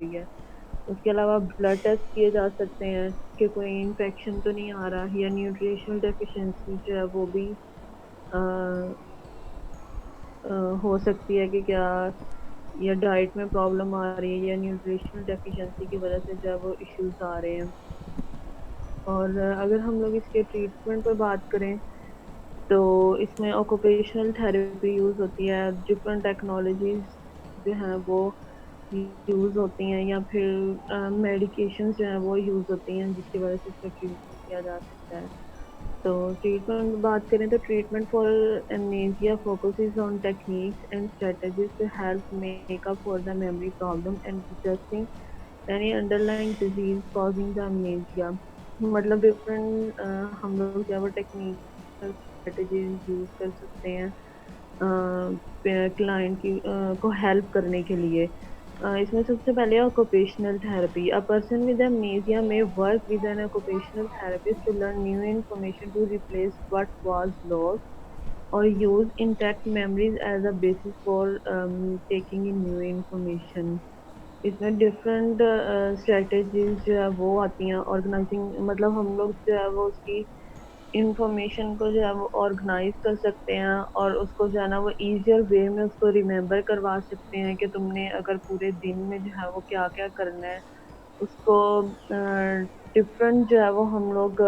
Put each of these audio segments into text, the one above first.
रही है। उसके अलावा ब्लड टेस्ट किए जा सकते हैं कि कोई इन्फेक्शन तो नहीं आ रहा, या न्यूट्रिशनल डेफिशिएंसी जो है वो भी अ, अ, हो सकती है कि क्या, या डाइट में प्रॉब्लम आ रही है, या न्यूट्रिशनल डेफिशिएंसी की वजह से जो है वो इश्यूज आ रहे हैं। और अगर हम लोग इसके ट्रीटमेंट पर बात करें तो इसमें ऑक्यूपेशनल थेरेपी यूज होती है, डिफरेंट टेक्नोलॉजीज जो हैं वो यूज होती हैं, या फिर मेडिकेशंस जो हैं वो यूज होती हैं जिसकी वजह से इसका ट्रीटमेंट किया जा सकता है। तो ट्रीटमेंट बात करें तो treatment for amnesia focuses on techniques and strategies to help make up for the memory problem and detecting any underlying disease causing the amnesia. मतलब डिफरेंट हम लोग जो है वो टेक्निक स्ट्रेटजीज यूज कर सकते हैं क्लाइंट की को हेल्प करने के लिए। इसमें सबसे पहले occupational therapy. A person with amnesia में work with an occupational therapist to learn new information to replace what was lost और use intact memories as a basis for taking in new information. इसमें different strategies जो है वो आती हैं organising, मतलब हम लोग जो है वो उसकी इंफॉर्मेशन को जो है वो ऑर्गेनाइज कर सकते हैं, और उसको जो है ना वो इजियर वे में उसको रिमेम्बर करवा सकते हैं कि तुमने अगर पूरे दिन में जो है वो क्या क्या करना है। उसको डिफरेंट जो है वो हम लोग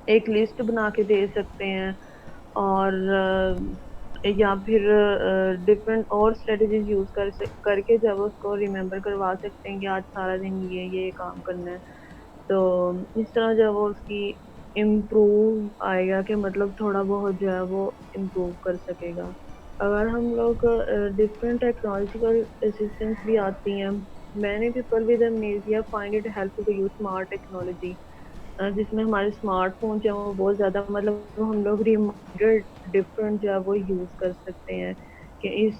एक लिस्ट बना के दे सकते हैं, और या फिर डिफरेंट और स्ट्रेटजीज यूज करके जब उसको रिमेम्बर करवा सकते हैं कि आज सारा दिन ये काम करना है। तो इस तरह जो है वो उसकी इम्प्रूव आएगा, कि मतलब थोड़ा बहुत जो है वो इम्प्रूव कर सकेगा। अगर हम लोग डिफरेंट टेक्नोलॉजिकल असिस्टेंस भी आती हैं। Many people with amnesia find it helpful to use smart technology, जिसमें हमारे स्मार्टफोन जो है वो बहुत ज़्यादा, मतलब हम लोग रिमाइंडर डिफरेंट जो है वो यूज़ कर सकते हैं कि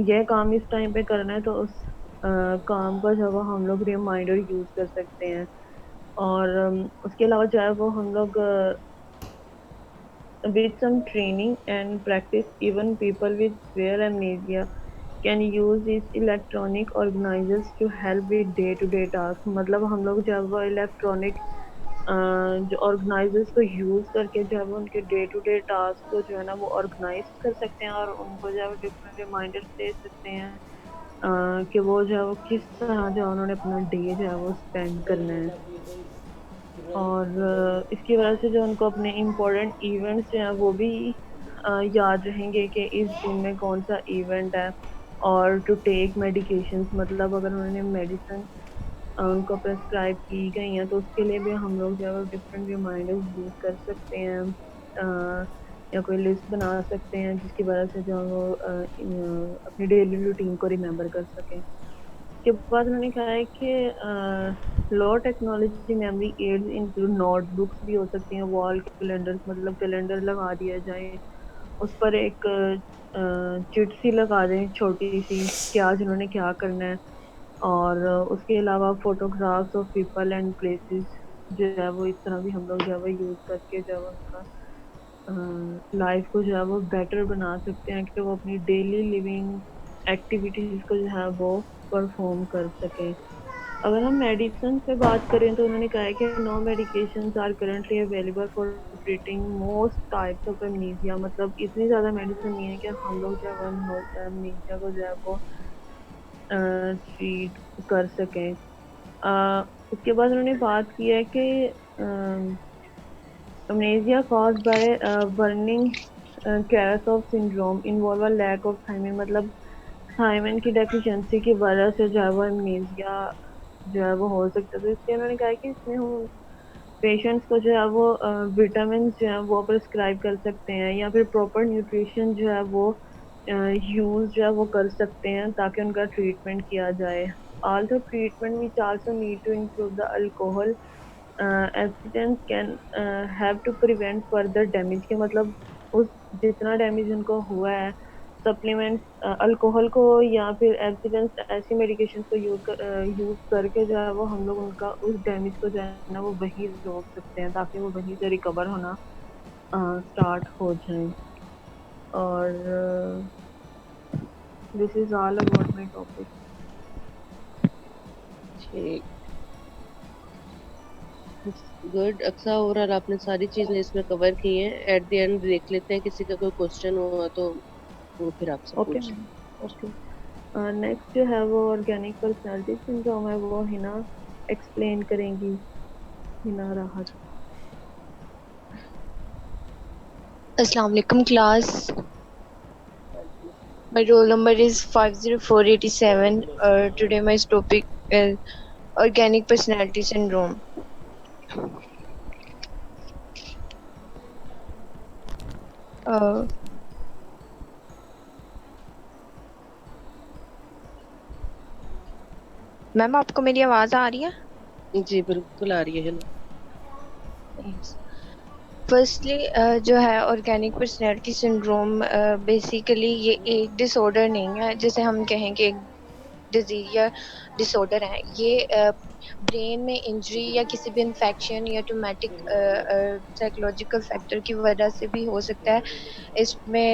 ये काम इस टाइम पे करना है, तो उस काम का जो है वो हम लोग रिमाइंडर यूज़ कर सकते हैं। और उसके अलावा जो है वो हम लोग with some training and practice, even people with severe amnesia can use these electronic organizers to help with day to day tasks। मतलब हम लोग जब वो इलेक्ट्रॉनिक जो ऑर्गेनाइजर्स को यूज करके जो है वो उनके डे टू डे टास्क को जो है ना वो ऑर्गेनाइज कर सकते हैं, और उनको जो है वो डिफरेंट रिमाइंडर्स दे सकते हैं कि वो जो है वो किस तरह जो है उन्होंने अपना डे जो है वो स्पेंड करना है। और इसकी वजह से जो उनको अपने इम्पोर्टेंट इवेंट्स जो हैं वो भी याद रहेंगे कि इस दिन में कौन सा इवेंट है। और टू टेक मेडिकेशंस, मतलब अगर उन्होंने मेडिसिन उनको प्रेस्क्राइब की गई हैं तो उसके लिए भी हम लोग जो है वो डिफरेंट रिमाइंडर्स यूज कर सकते हैं, या कोई लिस्ट बना सकते हैं जिसकी वजह से जो वो अपनी डेली रूटीन को रिमेम्बर कर सकें। उसके बाद उन्होंने कहा है कि low technology memory aids include notebooks भी हो सकती हैं, वॉल कैलेंडर्स, मतलब कैलेंडर लगा दिया जाए, उस पर एक चिट सी लगा दें छोटी सी कि आज उन्होंने क्या करना है। और उसके अलावा photographs of people and places जो है वो इस तरह भी हम लोग जो है वो यूज करके जो है वो उनका लाइफ को जो है वो बेटर बना सकते हैं कि वो अपनी डेली लिविंग एक्टिविटीज को जो है वो परफॉर्म कर सकें। अगर हम मेडिसिन पे बात करें तो उन्होंने कहा है कि no medications are currently available for treating most types of amnesia. मतलब इतनी ज़्यादा मेडिसिन नहीं है कि हम लोग जो है एमनीसिया को जो है वो ट्रीट कर सकें। उसके बाद उन्होंने बात की है कि amnesia caused by burning Karasov syndrome involve a lack of thiamine। मतलब थायमिन की डेफिशिएंसी की वजह से जो है वो amnesia जो है वो हो सकता है। तो इसलिए उन्होंने कहा है कि इसमें हम पेशेंट्स को जो है वो विटामिन जो है वो प्रिस्क्राइब कर सकते हैं, या फिर प्रॉपर न्यूट्रिशन जो है वो यूज जो है वो कर सकते हैं ताकि उनका ट्रीटमेंट किया जाए। Also treatment which also need to include the alcohol abstinence can have to prevent further damage के, मतलब उस जितना डैमेज उनको हुआ है सप्लीमेंट अल्कोहल को या फिर एब्सिडेंस ऐसी मेडिकेशन को यूज करके जो है वो हम लोग उनका उस डैमेज को जो है ना वो वहीं रोक सकते हैं ताकि वो वहीं से रिकवर होना स्टार्ट हो जाए। और this is all about my topic. Good Aqsa, overall आपने सारी चीजें इसमें कवर की हैं। एट द एंड देख लेते हैं, किसी का कोई क्वेश्चन हुआ तो वो फिर आपसे ओके पूछ मैम। लें। ओके। नेक्स्ट जो है वो ऑर्गेनिक पर्सनालिटी सिंड्रोम है, वो हिना एक्सप्लेन करेंगी। हिना राहत। Assalamu alaikum class. My roll number is 50487. Today my topic is organic personality syndrome. Uh, ma'am आपको मेरी आवाज आ रही है? जी बिल्कुल आ रही है। हेलो। फर्स्टली जो है ऑर्गेनिक पर्सनैलिटी सिंड्रोम, बेसिकली ये एक डिसऑर्डर नहीं है जिसे हम कहें कि एक डिजीज या डिसऑर्डर है। ये ब्रेन में इंजरी या किसी भी इन्फेक्शन या ट्यूमेटिक साइकोलॉजिकल फैक्टर की वजह से भी हो सकता है। इसमें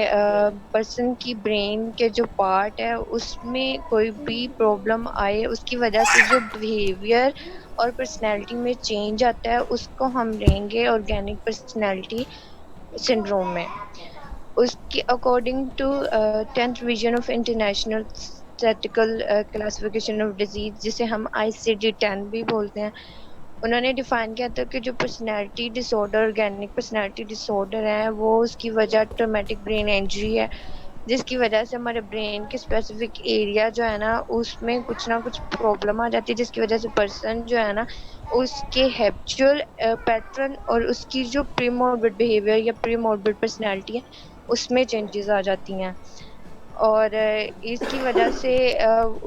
पर्सन की ब्रेन के जो पार्ट है उसमें कोई भी प्रॉब्लम आए, उसकी वजह से जो बिहेवियर और पर्सनैलिटी में चेंज आता है उसको हम लेंगे ऑर्गेनिक पर्सनैलिटी सिंड्रोम में। उसकी according to 10th revision of international statical classification of disease, जिसे हम ICD-10 भी बोलते हैं, उन्होंने डिफाइन किया था कि जो personality disorder organic personality disorder है वो उसकी वजह ट्रॉमेटिक ब्रेन इंजरी है, जिसकी वजह से हमारे ब्रेन के स्पेसिफिक एरिया जो है ना उसमें कुछ ना कुछ प्रॉब्लम आ जाती है, जिसकी वजह से पर्सन जो है ना उसके हैबिचुअल पैटर्न और उसकी जो प्री मॉर्बिड बिहेवियर या प्री मॉर्बिड पर्सनैलिटी है उसमें चेंजेस आ जाती हैं। और इसकी वजह से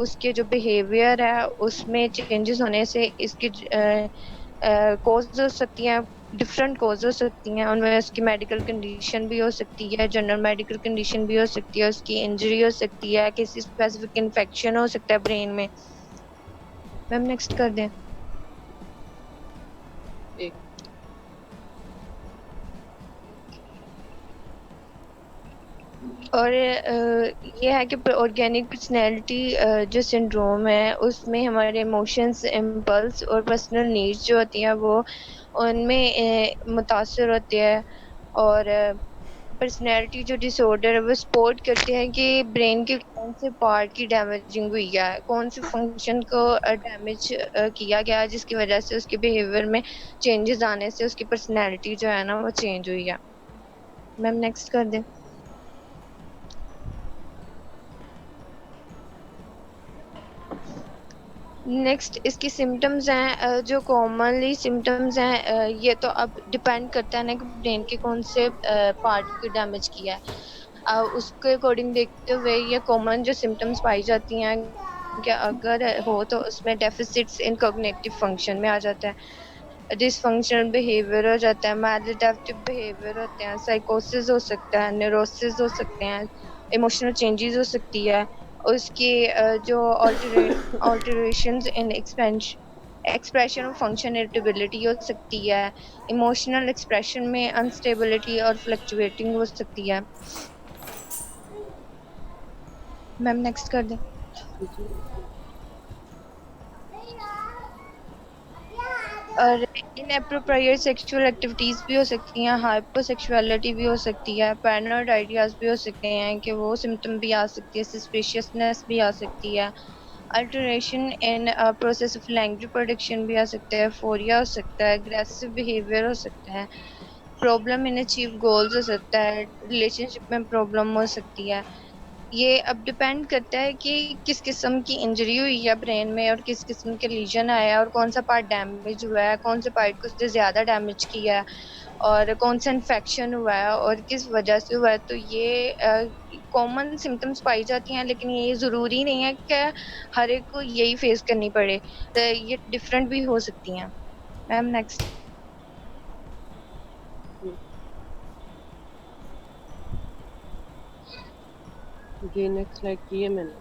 उसके जो बिहेवियर है उसमें चेंजेस होने से इसकी कॉज हो सकती हैं, डिफरेंट कॉज हो सकती हैं। उनमें उसकी मेडिकल कंडीशन भी हो सकती है, जनरल मेडिकल कंडीशन भी हो सकती है, उसकी इंजरी हो सकती है, किसी स्पेसिफिक इन्फेक्शन हो सकता है ब्रेन में। मैम नेक्स्ट कर दें। एक और ये है कि ऑर्गेनिक पर्सनैलिटी जो सिंड्रोम है उसमें हमारे इमोशंस, इम्पल्स और पर्सनल नीड्स जो होती हैं वो उनमें मुतासर होते हैं। और पर्सनैलिटी जो डिसऑर्डर है वो सपोर्ट करते हैं कि ब्रेन के कौन से पार्ट की डैमेजिंग हुई है, कौन से फंक्शन को डैमेज किया गया है, जिसकी वजह से उसके बिहेवियर में चेंजेस आने से उसकी पर्सनैलिटी जो है ना वो चेंज हुई है। मैम नेक्स्ट कर दें। नेक्स्ट इसकी सिम्टम्स हैं, जो कॉमनली सिम्टम्स हैं, ये तो अब डिपेंड करता है ना कि ब्रेन के कौन से पार्ट को डैमेज किया है। उसके अकॉर्डिंग देखते हुए ये कॉमन जो सिम्टम्स पाई जाती हैं कि अगर हो तो उसमें डेफिसिट्स इन कॉग्निटिव फंक्शन में आ जाता है, डिसफंक्शनल बिहेवियर हो जाता है, मैलएडेप्टिव बिहेवियर होते हैं, साइकोसिस हो सकता है, न्यूरोसिस हो सकते हैं, इमोशनल चेंजेस हो सकती है। उसकी जो alterations in expression of function irritability हो सकती है, इमोशनल एक्सप्रेशन में अनस्टेबिलिटी और फ्लक्चुएटिंग हो सकती है। मैम नेक्स्ट कर दें। जी और इनएप्रोप्रिएट सेक्सुअल एक्टिविटीज भी हो सकती हैं, हाइपरसेक्सुअलिटी भी हो सकती है, पैरानॉइड आइडियाज भी हो सकते हैं कि वो सिम्टम भी आ सकती है, सस्पिशियसनेस भी आ सकती है, alteration in process of language production भी आ सकता है, फोरिया हो सकता है, अग्रेसिव बिहेवियर हो सकता है, प्रॉब्लम इन अचीव गोल्स हो सकता है, रिलेशनशिप में प्रॉब्लम हो सकती है। ये अब डिपेंड करता है कि किस किस्म की इंजरी हुई है ब्रेन में और किस किस्म के लीजन आया है और कौन सा पार्ट डैमेज हुआ है, कौन से पार्ट को उसने ज्यादा डैमेज किया है और कौन सा इन्फेक्शन हुआ है और किस वजह से हुआ है। तो ये कॉमन सिम्टम्स पाई जाती हैं, लेकिन ये जरूरी नहीं है कि हर एक को यही फेस करनी पड़े, तो ये डिफरेंट भी हो सकती हैं। Ma'am next. जी नेक्स्ट स्लाइड की है मैंने।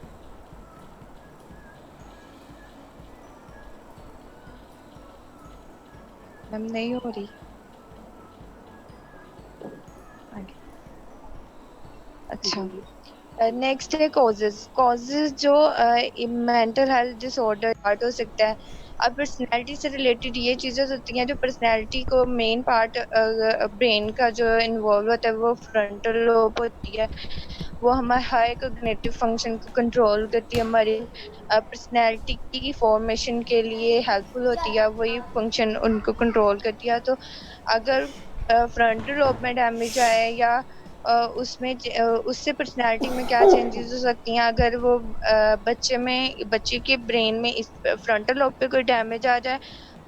मैम नहीं हो रही आगे। अच्छा। जी नेक्स्ट है कॉजेज। कॉजेज जो मेंटल हेल्थ डिसऑर्डर पार्ट हो सकता है। अब पर्सनैलिटी से रिलेटेड ये चीजें होती हैं जो पर्सनैलिटी को मेन पार्ट ब्रेन का जो इन्वॉल्व होता है वो फ्रंटल लोब होती है। वो हमारे हाई कोग्निटिव फंक्शन को कंट्रोल करती है, हमारी पर्सनैलिटी की फॉर्मेशन के लिए हेल्पफुल होती है, वही फंक्शन उनको कंट्रोल करती है। तो अगर फ्रंटल लोब में डैमेज आए या उससे पर्सनैलिटी में क्या चेंजेस हो सकती हैं अगर वो बच्चे के ब्रेन में इस फ्रंटल लोब पे कोई डैमेज आ जाए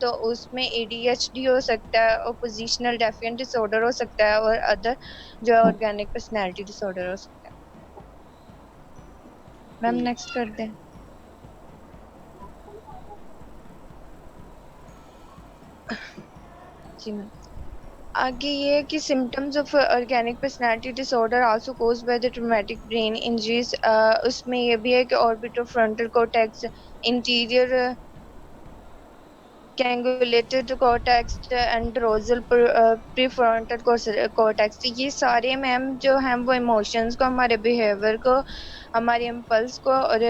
तो उसमें एडीएचडी हो सकता है, ओपोजिशनल डेफिएंट डिसऑर्डर हो सकता है और अदर जो ऑर्गेनिक पर्सनैलिटी डिसऑर्डर हो सकता है। मैम हम्म, नेक्स्ट कर दें। जी मैम। आगे ये है कि symptoms of organic personality disorder also caused by the traumatic brain injuries. उसमें ये भी है कि orbital frontal cortex, interior cingulated cortex and dorsal prefrontal cortex, ये सारे मैम जो हैं वो इमोशंस को, हमारे बिहेवियर को, हमारे इम्पल्स को और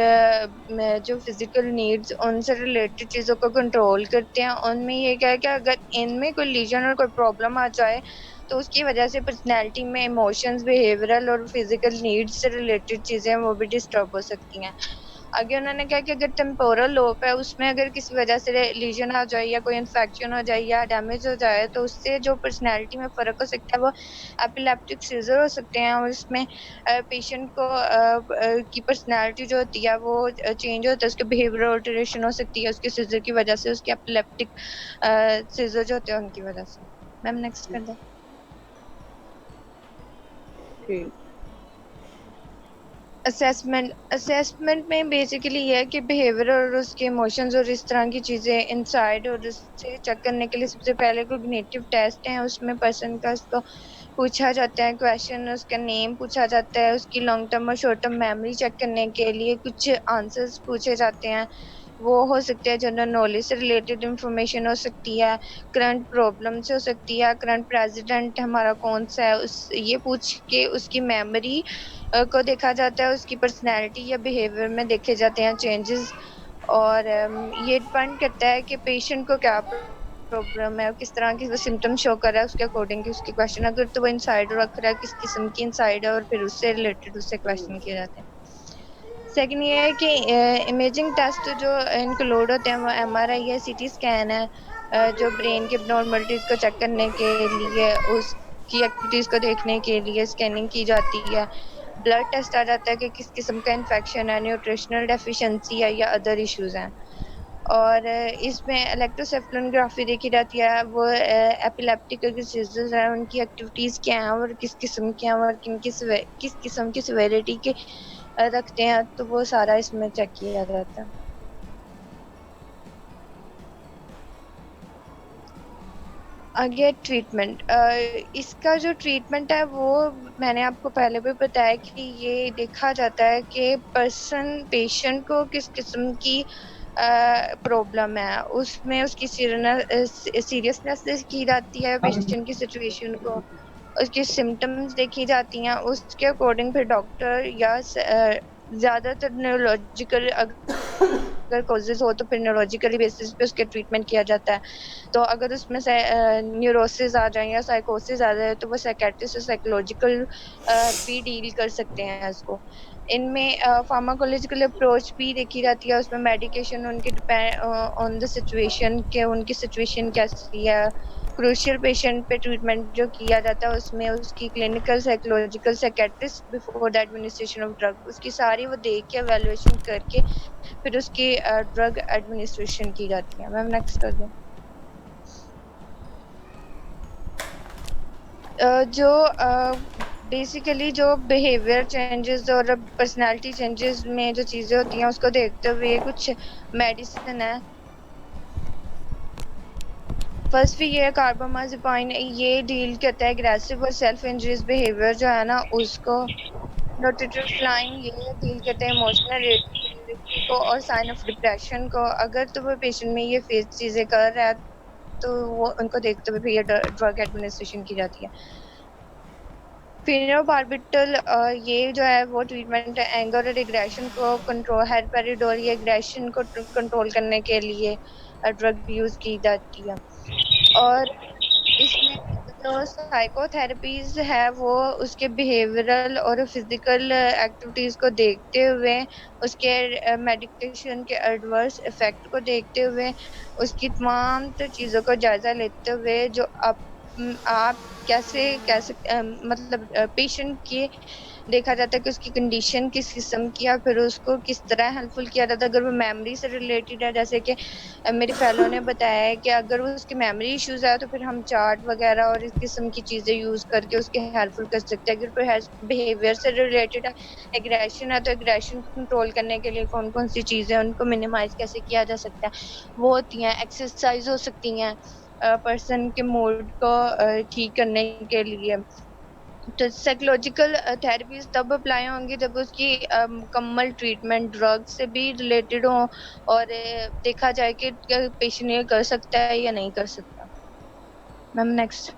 जो फिजिकल नीड्स उनसे रिलेटेड चीज़ों को कंट्रोल करते हैं। उनमें ये क्या है कि अगर इनमें कोई लीजन और कोई प्रॉब्लम आ जाए तो उसकी वजह से पर्सनैलिटी में इमोशंस, बिहेवियरल और फिजिकल नीड्स से रिलेटेड चीज़ें वो भी डिस्टर्ब हो सकती हैं। आगे उन्होंने कहा कि अगर टेम्पोरल लोब है उसमें अगर किसी वजह से लीजन आ जाए या कोई इन्फेक्शन हो जाए या डैमेज हो जाए तो उससे जो पर्सनैलिटी में फर्क हो सकता है वो एपिलेप्टिक सीजर हो सकते हैं और इसमें पेशेंट को की पर्सनैलिटी जो होती है वो चेंज होता है, उसके बिहेवियर ऑल्टरेशन हो सकती है उसके सीजर की वजह से, उसके एपिलेप्टिक सीजर जो होते हैं उनकी वजह से। मैम नेक्स्ट कर दें। ठीक। असेसमेंट। असेसमेंट में बेसिकली ये है कि बिहेवियर और उसके इमोशंस और इस तरह की चीजें इनसाइड और उससे चेक करने के लिए सबसे पहले कोग्निटिव टेस्ट है, उसमें पर्सन का उसको पूछा जाता है क्वेश्चन, उसका नेम पूछा जाता है, उसकी लॉन्ग टर्म और शॉर्ट टर्म मेमोरी चेक करने के लिए कुछ आंसर्स पूछे जाते हैं। वो हो सकते हैं जनरल नॉलेज से रिलेटेड इंफॉर्मेशन हो सकती है, करंट प्रॉब्लम से हो सकती है, करंट प्रेसिडेंट हमारा कौन सा है, उस ये पूछ के उसकी मेमोरी को देखा जाता है, उसकी पर्सनैलिटी या बिहेवियर में देखे जाते हैं चेंजेस। और ये डिपेंड करता है कि पेशेंट को क्या प्रॉब्लम है और किस तरह की वो सिम्टम शो कर रहा है उसके अकॉर्डिंग की उसके क्वेश्चन, अगर तो वो इनसाइड रख रहा है किस किस्म की इनसाइड है और फिर उससे रिलेटेड उससे क्वेश्चन किए जाते हैं। सेकंड ये है कि इमेजिंग टेस्ट जो इंक्लूड होते हैं वो एमआरआई है, सीटी स्कैन है, जो ब्रेन के नॉर्मलिटीज को चेक करने के लिए, उसकी एक्टिविटीज को देखने के लिए स्कैनिंग की जाती है। ब्लड टेस्ट आ जाता है कि किस किस्म का इन्फेक्शन है, न्यूट्रिशनल डेफिशिएंसी है या अदर इश्यूज हैं। और इसमें इलेक्ट्रोसेफलोग्राफी देखी जाती है, वो एपिलेप्टिक डिसीजेज है उनकी एक्टिविटीज क्या हैं और किस किस्म के हैं और किस किस्म की सिवियरिटी के रखते हैं, तो वो सारा इसमें चेक किया जाता है। आगे ट्रीटमेंट। इसका जो ट्रीटमेंट है वो मैंने आपको पहले भी बताया कि ये देखा जाता है कि पेशेंट को किस किस्म की प्रॉब्लम है, उसमें उसकी सीरियसनेस देखी जाती है, पेशेंट की सिचुएशन को, उसकी सिम्टम्स देखी जाती हैं, उसके अकॉर्डिंग फिर डॉक्टर या ज्यादातर न्यूरोलॉजिकल अगर कॉजेज हो तो फिर न्यूरोलॉजिकली बेसिस पे उसके ट्रीटमेंट किया जाता है। तो अगर उसमें से न्यूरोसिस आ जाए या साइकोसिस आ जाए तो वो साइकेट्रिस्ट और साइकोलॉजिकल भी डील कर सकते हैं इसको। इनमें फार्माकोलॉजिकल अप्रोच भी देखी जाती है, उसमें मेडिकेशन उनके डिपेंड ऑन द सिचुएशन के, उनकी सिचुएशन कैसी है। क्रूशियल पेशेंट पे ट्रीटमेंट जो किया जाता है उसमें उसकी clinical psychological psychiatrist before the administration of drug, उसकी सारी वो देख के एवेल्युएशन करके फिर उसकी ड्रग एडमिनिस्ट्रेशन की जाती है। मैम नेक्स्ट कर दें। जो बेसिकली जो बिहेवियर चेंजेस और पर्सनालिटी चेंजेस में जो चीजें होती हैं उसको देखते हुए कुछ मेडिसिन है। फर्स्ट भी ये कार्बामाजिपाइन, ये डील करता है एग्रेसिव और सेल्फ इंजरियस बिहेवियर जो है ना उसको। नोटिट्रिफ्लाइन ये डील करते हैं इमोशनल इरिटेबिलिटी को और साइन ऑफ डिप्रेशन को। अगर तो वो पेशेंट में ये फेस चीजें कर रहा है तो वो उनको देखते हुए फिर ये ड्रग एडमिनिस्ट्रेशन की जाती है। फेनोबार्बिटल ये जो है वो ट्रीटमेंट एंगर और एग्रेशन को कंट्रोल, हेल्पेरिडोल ये एग्रेशन को कंट्रोल करने के लिए ड्रग यूज की जाती है। और इसमें जो साइकोथेरेपीज है वो उसके बिहेवियरल और फिजिकल एक्टिविटीज को देखते हुए, उसके मेडिकेशन के एडवर्स इफेक्ट को देखते हुए, उसकी तमाम तो चीजों को जायजा लेते हुए जो आप कैसे कैसे मतलब पेशेंट की देखा जाता है कि उसकी कंडीशन किस किस्म की है, फिर उसको किस तरह हेल्पफुल किया जाता है। अगर वो मेमोरी से रिलेटेड है, जैसे कि मेरे फेलो ने बताया है कि अगर वो उसके मेमोरी इश्यूज है तो फिर हम चार्ट वगैरह और इस किस्म की चीजें यूज करके उसके हेल्पफुल कर सकते हैं। अगर फिर बिहेवियर से रिलेटेड है, एग्रेशन है, तो एग्रेशन को कंट्रोल करने के लिए कौन कौन सी चीजें उनको मिनिमाइज कैसे किया जा सकता है वो होती हैं। एक्सरसाइज हो सकती हैं पर्सन के मूड को ठीक करने के लिए। तो साइकोलॉजिकल थेरेपीज तब अप्लाई होंगी जब उसकी मुकम्मल ट्रीटमेंट ड्रग से भी रिलेटेड हो और देखा जाए कि पेशेंट ये कर सकता है या नहीं कर सकता। Ma'am next.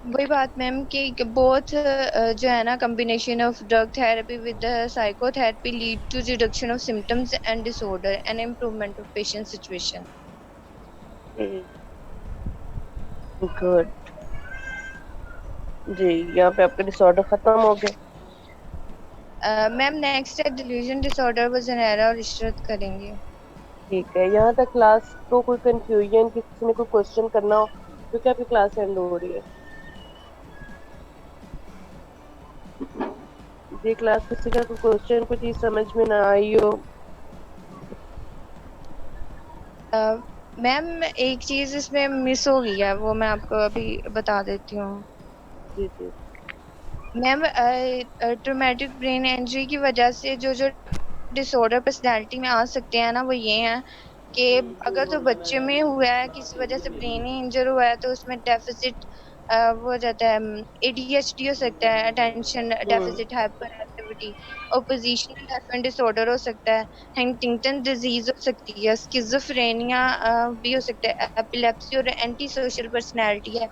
वही बात मैम कि बोथ जो है ना combination of drug therapy with psychotherapy lead to reduction of symptoms and disorder and improvement of patient situation. Good जी, यहाँ पे आपका डिसऑर्डर खत्म हो गया। मैम नेक्स्ट है डिल्यूजन डिसऑर्डर वो जनेरा और इशरत करेंगे। ठीक है, यहाँ तक क्लास को कोई कंफ्यूजन, किसी ने कोई क्वेश्चन करना हो क्योंकि आपकी क्लास एंड हो रही है जी। क्लास किसी का कोई क्वेश्चन, कोई चीज समझ में ना आई हो? मैम एक चीज इसमें मिस हो गई है, वो मैं आपको अभी बता देती हूँ। जी जी। मैम ट्रोमेटिक ब्रेन इंजरी की वजह से जो जो डिसऑर्डर पर्सनैलिटी में आ सकते हैं ना वो ये हैं कि अगर तो बच्चे में हुआ है किसी वजह से ब्रेन ही इंजर हुआ है तो उसमें डेफिसिट वो हो जाता है। एडीएचडी हो सकता है, attention deficit hyperactivity. Oppositional definite disorder हो सकता है। हंटिंगटन डिजीज हो सकती है। स्किज़ोफ्रेनिया भी हो सकता है। एपिलेप्सी और एंटी सोशल पर्सनैलिटी है।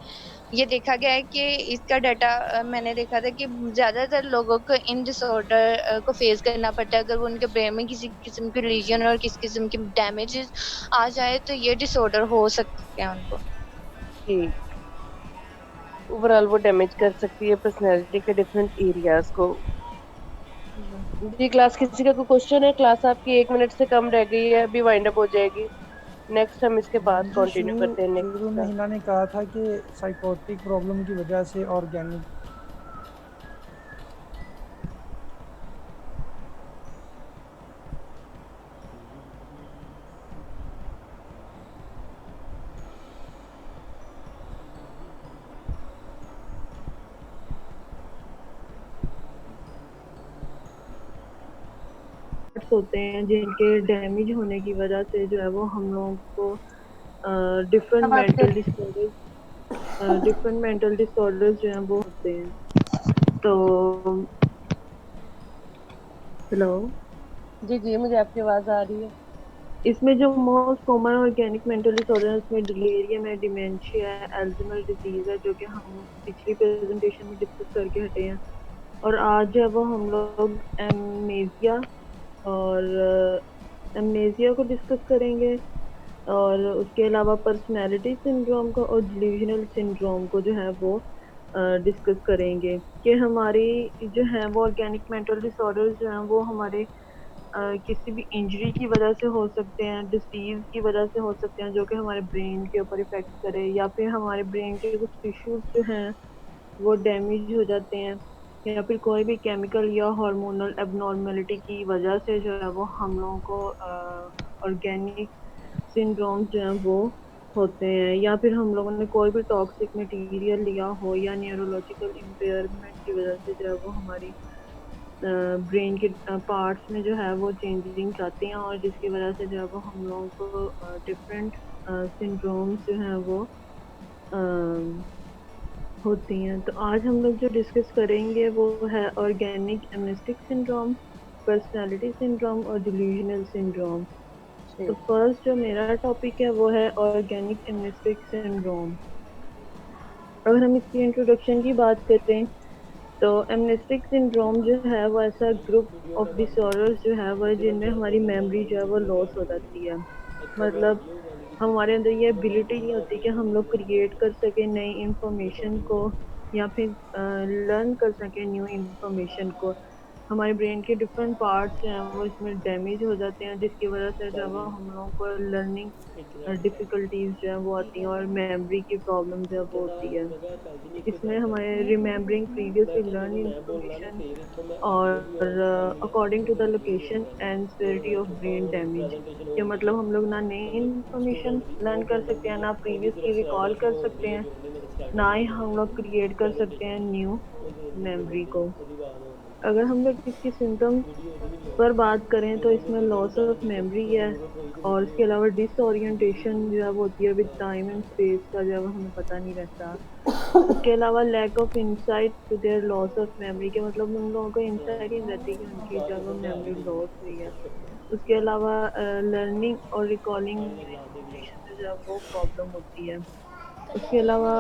ये देखा गया है कि इसका डाटा मैंने देखा था कि ज्यादातर लोगों को इन डिसऑर्डर को फेस करना पड़ता है। अगर वो उनके ब्रेन में किसी किस्म की रीजन और किसी किस्म की डैमेजेस आ जाए तो ये डिसऑर्डर हो सकते हैं उनको। जी, ओवरऑल वो डैमेज कर सकती है पर्सनैलिटी के डिफरेंट एरियाज को। जी, क्लास किसी का कोई क्वेश्चन है? क्लास आपकी 1 मिनट से कम रह गई है, अभी वाइंड अप हो जाएगी। नेक्स्ट हम इसके बाद जी कंटिन्यू शुरू करते हैं शुरू नेक्स्ट में का। हिना ने कहा था कि साइकोटिक प्रॉब्लम की वजह से ऑर्गेनिक। होते हैं जिनके डैमेज होने की वजह से जो है वो हम लोगों को डिफरेंट मेंटल डिसऑर्डर्स जो हैं वो होते हैं। तो हेलो, जी जी, मुझे आपकी आवाज आ रही है। इसमें जो most common organic mental disorder है उसमें डिलीरियम है, डिमेंशिया है, अल्जाइमर डिजीज है, जो कि हम पिछली प्रेजेंटेशन में डिस्कस करके हटे हैं। और आज जो है वो हम लोग एमनेजिया को डिस्कस करेंगे और उसके अलावा पर्सनैलिटी सिंड्रोम को और डिल्यूजनल सिंड्रोम को जो है वो डिस्कस करेंगे कि हमारी जो है वो ऑर्गेनिक मेंटल डिसऑर्डर्स जो हैं वो हमारे किसी भी इंजरी की वजह से हो सकते हैं, डिसीज की वजह से हो सकते हैं जो कि हमारे ब्रेन के ऊपर इफेक्ट करे, या फिर हमारे ब्रेन के कुछ टिश्यूज जो हैं वो डैमेज हो जाते हैं, या फिर कोई भी केमिकल या हार्मोनल एबनॉर्मेलिटी की वजह से जो है वो हम लोगों को ऑर्गेनिक सिंड्रोम जो हैं वो होते हैं, या फिर हम लोगों ने कोई भी टॉक्सिक मटेरियल लिया हो या न्यूरोलॉजिकल इम्पेयरमेंट की वजह से जो है वो हमारी ब्रेन के पार्ट्स में जो है वो चेंजिंग आती हैं और जिसकी वजह से जो है वो हम लोगों को डिफरेंट सिंड्रोम्स जो हैं वो होती हैं। तो आज हम लोग जो डिस्कस करेंगे वो है organic amnestic syndrome, personality syndrome और डिल्यूजनल सिंड्रोम। तो फर्स्ट जो मेरा टॉपिक है वो है ऑर्गेनिक एमनेस्टिक सिंड्रोम। अगर हम इसकी इंट्रोडक्शन की बात करें तो एमनेस्टिक सिंड्रोम जो है वो ऐसा ग्रुप ऑफ डिसऑर्डर्स जो है वो जिनमें हमारी मेमोरी जो है वो लॉस हो जाती है। मतलब हमारे अंदर ये एबिलिटी नहीं होती कि हम लोग क्रिएट कर सके नई इंफॉर्मेशन को या फिर लर्न कर सके न्यू इंफॉर्मेशन को। हमारे ब्रेन के डिफरेंट पार्ट्स जो हैं वो इसमें डैमेज हो जाते हैं, जिसकी वजह से जो है वो हम लोगों को लर्निंग डिफिकल्टीज जो है वो आती हैं और मेमोरी की प्रॉब्लम जो है वो होती है। इसमें हमारे रिमेम्बरिंग प्रीवियसली लर्न इंफॉर्मेशन और according to the location and severity of brain damage, कि मतलब हम लोग ना नई इंफॉर्मेशन लर्न कर सकते हैं, ना प्रीवियसली रिकॉल कर सकते हैं, ना ही हम लोग क्रिएट कर सकते हैं न्यू मेमोरी को। अगर हम लोग इसकी सिम्टम्स पर बात करें तो इसमें लॉस ऑफ मेमोरी है, और इसके अलावा डिसओरिएंटेशन जो है वो होती है, विद टाइम एंड स्पेस का जो है वो हमें पता नहीं रहता। उसके अलावा lack of insight to their loss of memory, के मतलब उन लोगों को इंसाइट ही नहीं रहती कि उनकी जो है वो मेमोरी लॉस हुई है। उसके अलावा लर्निंग और रिकॉलिंग न्यू इंफॉर्मेशन में जो है वो प्रॉब्लम होती है। उसके अलावा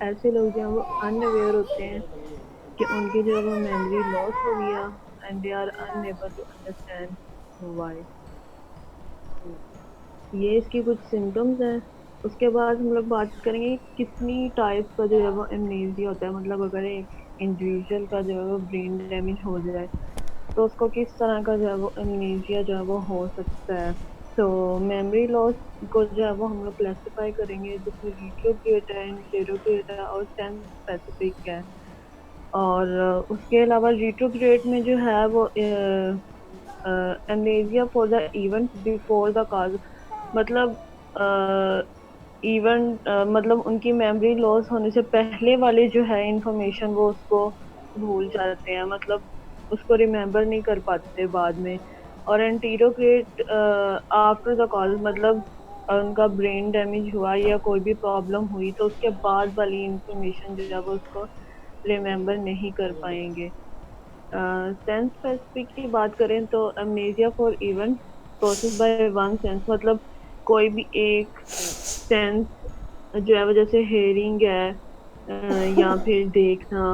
ऐसे लोग जो हैं वो अनअवेयर होते हैं कि उनकी जो है वो मेमोरी लॉस हो गया, and they are unable to understand why. ये इसकी कुछ सिम्टम्स हैं। उसके बाद हम लोग बात करेंगे कितनी टाइप का जो है वो एमनेसिया होता है। मतलब अगर एक इंडिविजुअल का जो है वो ब्रेन डैमेज हो जाए तो उसको किस तरह का जो है वो एमनेसिया जो है वो हो सकता है। तो मेमोरी लॉस को जो है वो हम लोग क्लासिफाई करेंगे, जिसमें रिट्रोग्रेड है, इंटेरोग्रेड है और सेंस स्पेसिफिक है। और उसके अलावा रिट्रोग्रेड में जो है वो amnesia for the event before the cause, मतलब इवेंट मतलब उनकी मेमोरी लॉस होने से पहले वाले जो है इंफॉर्मेशन वो उसको भूल जाते हैं, मतलब उसको रिमेम्बर नहीं कर पाते बाद में। और एंटीरोग्रेट आफ्टर द कॉज, मतलब उनका ब्रेन डैमेज हुआ या कोई भी प्रॉब्लम हुई तो उसके बाद वाली इंफॉर्मेशन जो है वो उसको रिमेम्बर नहीं कर पाएंगे। सेंस स्पेसिफिक की बात करें तो amnesia for event process by one sense, मतलब कोई भी एक सेंस जो है वो, जैसे हेयरिंग है या फिर देखना,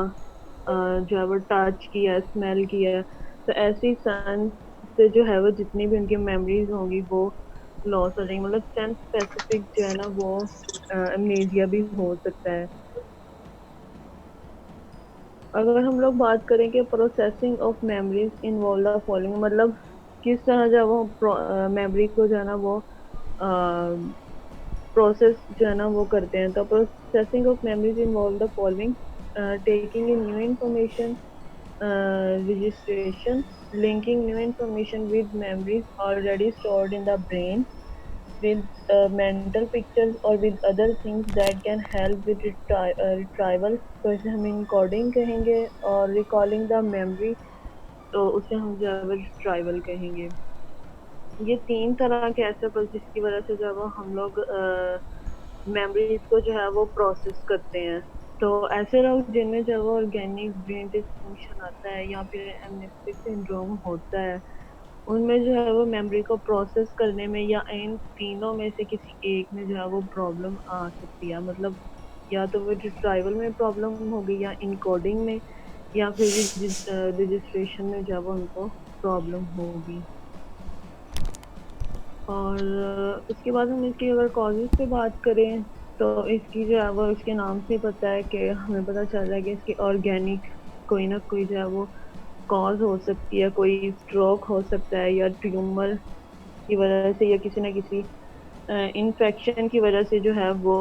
जो है वो टच किया, स्मेल किया, तो ऐसी सेंस से जो है वो जितनी भी उनकी मेमोरीज होंगी वो लॉस हो जाएंगी। मतलब सेंस स्पेसिफिक जो है ना वो अमनेसिया भी हो सकता है। अगर हम लोग बात करें कि processing of memories involve the following, मतलब किस तरह जो है वो मेमोरी को जो है ना वो प्रोसेस जो है ना वो करते हैं। तो processing of memories involve the following: taking in new information, registration, linking new information with memories already stored in the brain, with mental pictures or with other things that can help with retrieval, तो इसे हम encoding कहेंगे। और recalling the memory, तो उसे हम जो है रिट्राइवल कहेंगे। ये तीन तरह के ऐसे प्रोसेस की वजह से जो है वो हम लोग मेमोरीज को जो है वो प्रोसेस करते हैं। तो ऐसे लोग जिनमें जो है वो ऑर्गेनिक ब्रेन डिसफंक्शन आता है या फिर एमनेस्टिक सिंड्रोम होता है, उनमें जो है वो मेमोरी को प्रोसेस करने में या इन तीनों में से किसी एक में जो है वो प्रॉब्लम आ सकती है। मतलब या तो वो रिट्राइवल में प्रॉब्लम होगी, या इनकोडिंग में, या फिर रजिस्ट्रेशन में जो है वो उनको प्रॉब्लम होगी। और उसके बाद हम इसकी अगर कॉजेज पे बात करें तो इसकी जो है वो इसके नाम से पता है कि हमें पता चल रहा है कि इसकी ऑर्गेनिक कोई ना कोई जो है वो कॉज हो सकती है। कोई स्ट्रोक हो सकता है, या ट्यूमर की वजह से, या किसी ना किसी इन्फेक्शन की वजह से जो है वो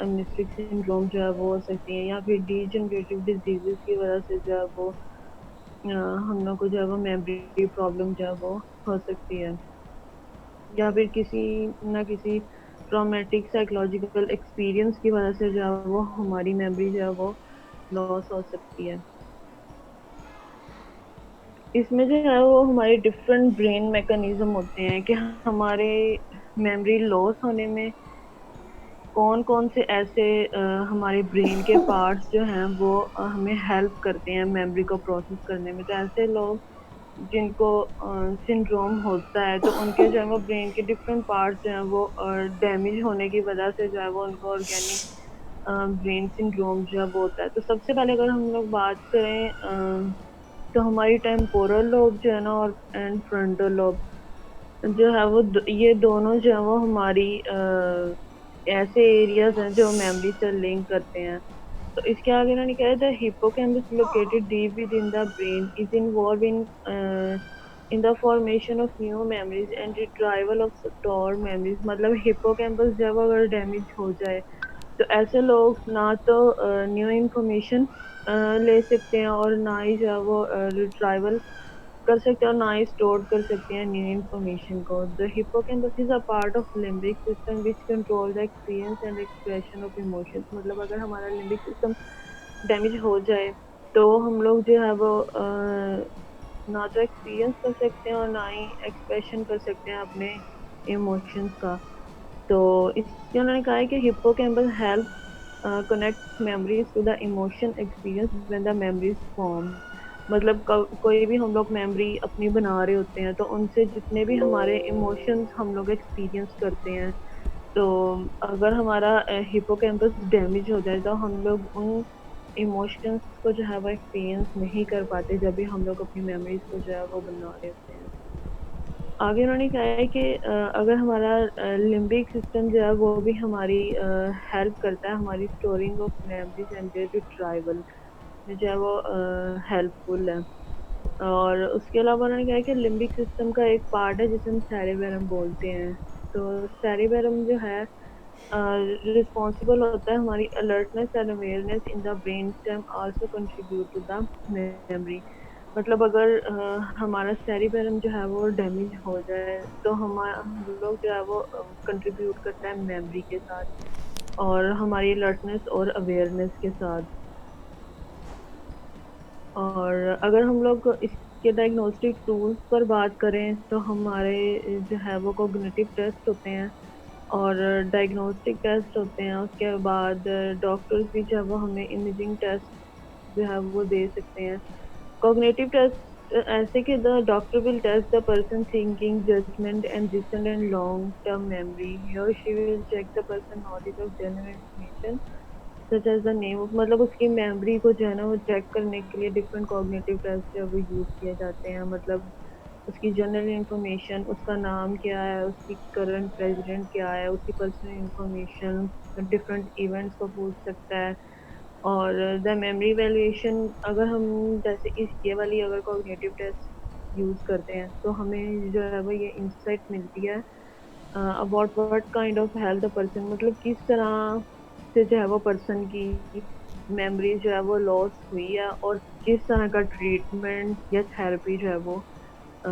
एमनेस्टिक सिंड्रोम जो है वो हो सकती है, या फिर डीजनरेटिव डिजीजेस की वजह से जो है वो हम लोग को जो है वो मेमोरी प्रॉब्लम जो है वो हो सकती है, या फिर किसी ना किसी ट्रॉमेटिक साइकोलॉजिकल एक्सपीरियंस की वजह से जो है वो हमारी मेमोरी जो है वो लॉस हो सकती है। इसमें जो है वो हमारे डिफरेंट ब्रेन मैकेनिज्म होते हैं कि हमारे मेमोरी लॉस होने में कौन कौन से ऐसे हमारे ब्रेन के पार्ट्स जो हैं वो हमें हेल्प करते हैं मेमोरी को प्रोसेस करने में। तो ऐसे लोग जिनको सिंड्रोम होता है, तो उनके जो है वो ब्रेन के डिफरेंट पार्ट्स जो हैं वो डैमेज होने की वजह से जो है वो उनको ऑर्गेनिक ब्रेन सिंड्रोम जो है वो होता है। तो सबसे पहले अगर हम लोग बात करें तो हमारी टेम्पोरल लोब जो है ना और एंड फ्रंटल लोब जो है वो ये दोनों जो है वो हमारी ऐसे एरियाज हैं जो मेमोरी से लिंक करते हैं। तो इसके आगे इन्होंने कहा the hippocampus located deep with in the brain is involve in the formation of new memories and retrieval of stored memories. मतलब हिप्पोकैम्पस जब अगर डैमेज हो जाए तो ऐसे लोग ना तो न्यू इंफॉर्मेशन ले सकते हैं और ना ही जो है वो रिट्राइवल कर सकते हैं और ना ही स्टोर कर सकते हैं न्यू इंफॉर्मेशन को। The hippocampus is a part of limbic system which control the experience and expression of emotions. मतलब अगर हमारा लिम्बिक सिस्टम डैमेज हो जाए तो हम लोग जो है वो ना तो एक्सपीरियंस कर सकते हैं और ना ही एक्सप्रेशन कर सकते हैं अपने इमोशंस का। तो इसलिए उन्होंने कहा है कि hippocampus help connect memories to the emotion experience when the memories form. मतलब कोई भी हम लोग मेमोरी अपनी बना रहे होते हैं तो उनसे जितने भी हमारे इमोशंस हम लोग एक्सपीरियंस करते हैं, तो अगर हमारा हिप्पोकैम्पस डैमेज हो जाए तो हम लोग उन इमोशंस को जो है वो एक्सपीरियंस नहीं कर पाते जब भी हम लोग अपनी मेमोरीज को जो है वो बना रहे होते हैं। आगे उन्होंने कहा है कि अगर हमारा लिम्बिक सिस्टम जो है वो भी हमारी हेल्प करता है हमारी storing of memories and their retrieval में जो है वो हेल्पफुल है। और उसके अलावा उन्होंने कहा है कि लिम्बिक सिस्टम का एक पार्ट है जिसे हम सेरेबेरम बोलते हैं। तो सेरेबेरम जो है रिस्पॉन्सिबल होता है हमारी alertness and awareness in the brain stem also contribute to the memory. मतलब अगर हमारा सेरिबेरम जो है वो डैमेज हो जाए तो हम लोग जो है वो कंट्रीब्यूट करता है मेमोरी के साथ और हमारी अलर्टनेस और अवेयरनेस के साथ। और अगर हम लोग इसके डायग्नोस्टिक टूल्स पर बात करें तो हमारे जो है वो कॉग्निटिव टेस्ट होते हैं और डायग्नोस्टिक टेस्ट होते हैं। उसके बाद डॉक्टर्स भी जो है वो हमें इमेजिंग टेस्ट जो है वो दे सकते हैं। कॉग्निटिव टेस्ट ऐसे कि the doctor will test the person thinking judgement and recent and long term memory. He और she will check the person knowledge of general information such as the name of. मतलब उसकी memory को जो है ना वो चेक करने के लिए डिफरेंट कॉग्निटिव टेस्ट जो है वो यूज किए जाते हैं। मतलब उसकी जनरल इंफॉर्मेशन, उसका नाम क्या है, उसकी करंट प्रेसिडेंट क्या है, उसकी पर्सनल इंफॉर्मेशन, डिफरेंट इवेंट्स को पूछ सकता है। और द मेमोरी वैल्यूएशन अगर हम जैसे इस ये वाली अगर कॉग्निटिव टेस्ट यूज करते हैं तो हमें जो है वो ये इंसाइट मिलती है about what kind of health person. मतलब किस तरह से जो है वो पर्सन की मेमोरी जो है वो लॉस हुई है और किस तरह का ट्रीटमेंट या थेरेपी जो है वो अ,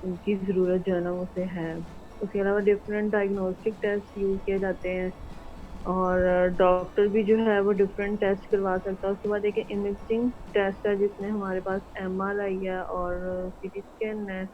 उनकी ज़रूरत जो है ना उसे है। उसके अलावा डिफरेंट डायग्नोस्टिक टेस्ट यूज़ किए जाते हैं और डॉक्टर भी जो है वो डिफरेंट टेस्ट करवा सकता है। उसके बाद एक इमेजिंग टेस्ट है जिसमें हमारे पास एमआरआई है और सीटी स्कैन है